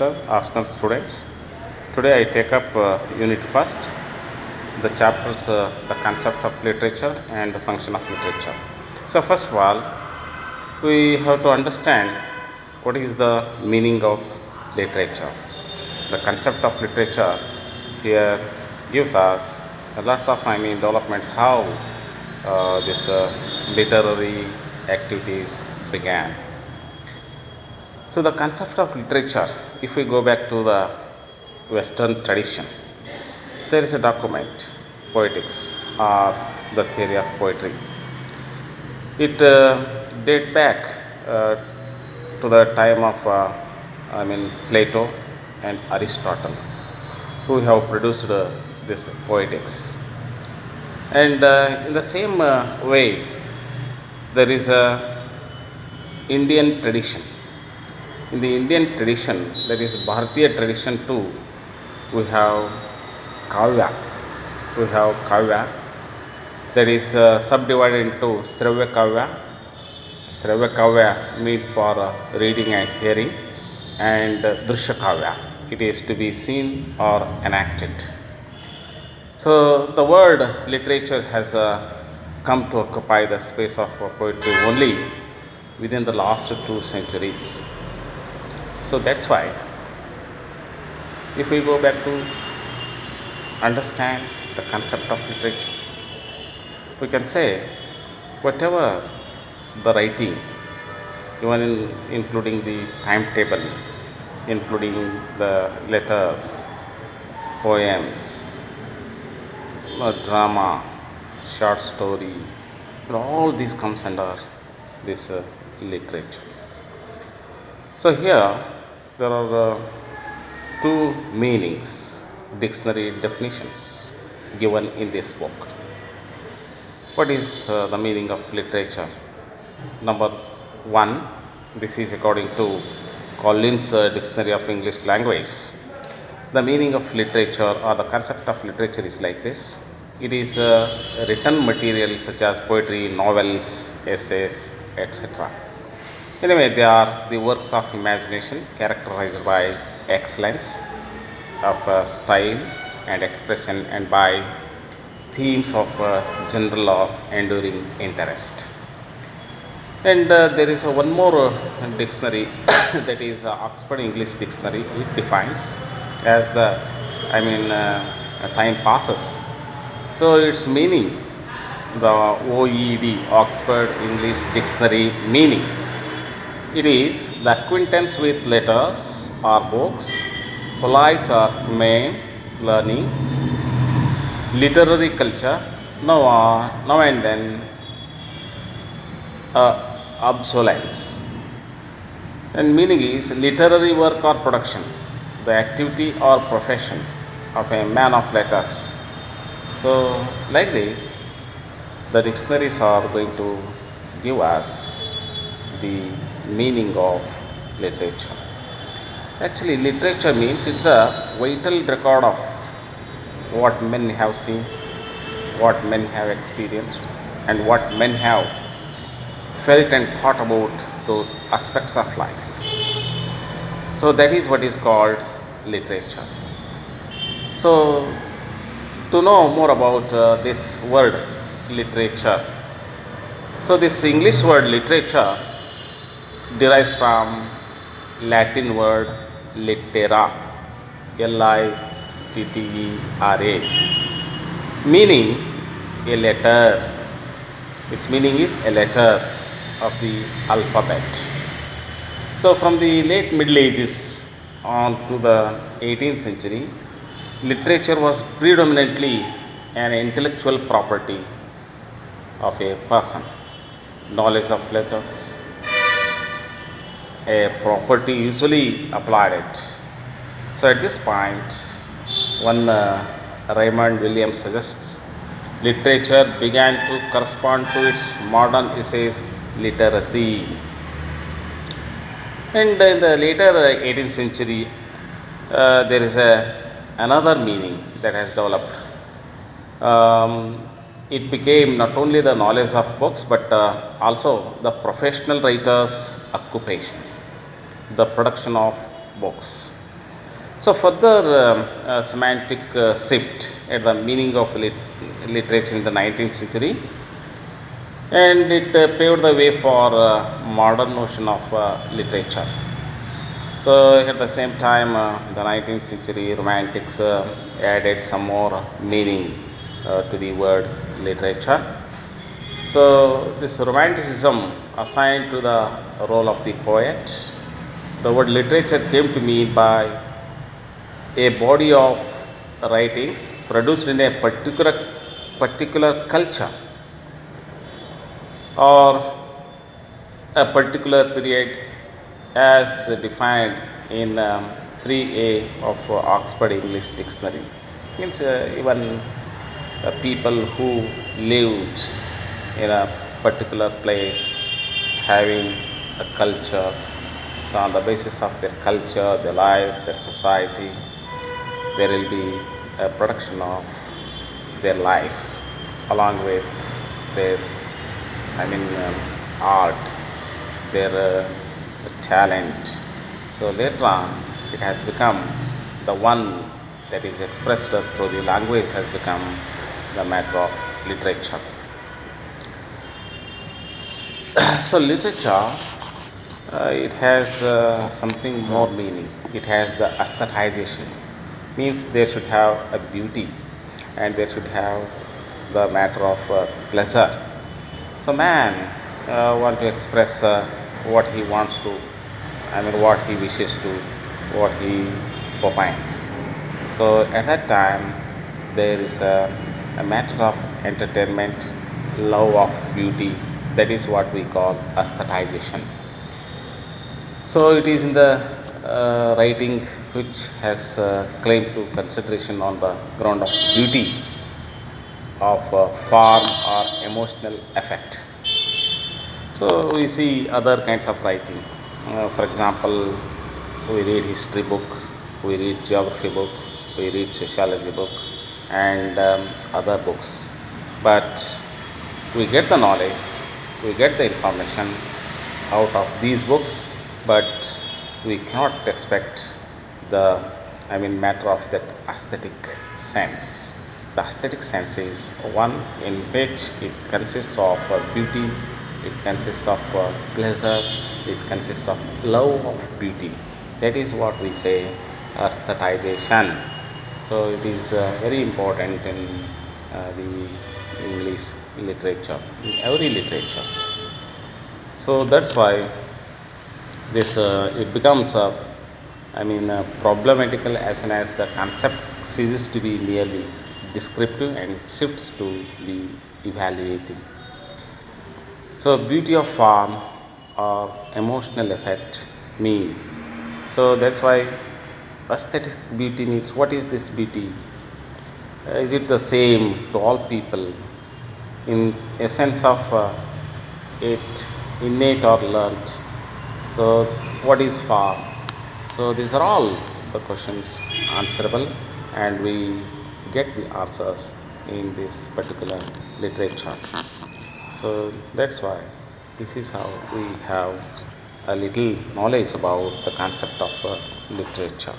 semester optional students. Today I take up unit first, the chapters, the concept of literature and the function of literature. So first of all, we have to understand what is the meaning of literature. The concept of literature here gives us lots of developments how this literary activities began. So the concept of literature, if we go back to the Western tradition, there is a document, poetics or the theory of poetry. It date back to the time of Plato and Aristotle, who have produced this poetics. And in the same way, there is a Indian tradition. In the Indian tradition, there is Bharatiya tradition too. We have Kavya. We have Kavya that is subdivided into Sravya Kavya. Sravya Kavya means for reading and hearing, and Drishya Kavya, it is to be seen or enacted. So the word literature has come to occupy the space of poetry only within the last 2 centuries. So that's why, if we go back to understand the concept of literature, we can say whatever the writing, even including the timetable, including the letters, poems, drama, short story, all this comes under this literature. So here there are two meanings, dictionary definitions given in this book. What is the meaning of literature? Number one, this is according to Collins Dictionary of English Language. The meaning of literature or the concept of literature is like this. It is written material such as poetry, novels, essays, etc. Anyway, they are the works of imagination characterized by excellence of style and expression and by themes of general or enduring interest. And there is one more dictionary that is Oxford English Dictionary. It defines as the time passes. So its meaning, the OED, Oxford English Dictionary meaning, it is the acquaintance with letters or books, polite or maimed learning, literary culture, now and then obsolescence. And meaning is literary work or production, the activity or profession of a man of letters. So, like this, the dictionaries are going to give us the meaning of literature. Actually, literature means it's a vital record of what men have seen, what men have experienced, and what men have felt and thought about those aspects of life. So that is what is called literature. So to know more about this word literature, so this English word literature derives from Latin word littera, Littera, meaning a letter. Its meaning is a letter of the alphabet. So from the late Middle Ages on to the 18th century, literature was predominantly an intellectual property of a person. Knowledge of letters, a property usually applied it. So at this point, one Raymond Williams suggests literature began to correspond to its modern usage, literacy. And in the later 18th century, there is another meaning that has developed. It became not only the knowledge of books but also the professional writer's occupation, the production of books. So further semantic shift at the meaning of literature in the 19th century, and it paved the way for modern notion of literature. So at the same time, the 19th century romantics added some more meaning to the word literature. So this romanticism assigned to the role of the poet. The word literature came to mean by a body of writings produced in a particular culture or a particular period as defined in 3A of Oxford English Dictionary. Means even people who lived in a particular place having a culture. So on the basis of their culture, their life, their society, there will be a production of their life along with their, art, their talent. So later on, it has become the one that is expressed through the language has become the matter of literature. So literature, it has something more meaning. It has the aesthetization, means there should have a beauty and there should have the matter of pleasure. So man want to express what he wants to, what he wishes to, what he opines. So at that time, there is a matter of entertainment, love of beauty. That is what we call aesthetization. So it is in the writing which has claimed to consideration on the ground of beauty of form or emotional effect. So we see other kinds of writing. For example, we read history book, we read geography book, we read sociology book, and other books. But we get the knowledge, we get the information out of these books, but we cannot expect the matter of that aesthetic sense. The aesthetic sense is one in which it consists of beauty, it consists of pleasure, it consists of love of beauty. That is what we say aesthetization. So it is very important in the English literature, in every literature. So that's why this it becomes problematical as soon as the concept ceases to be merely descriptive and shifts to be evaluating. So beauty of form or emotional effect mean. So that's why aesthetic beauty means what is this beauty? Is it the same to all people in a sense of it innate or learnt? So what is form? So these are all the questions answerable, and we get the answers in this particular literature. So that's why this is how we have a little knowledge about the concept of literature.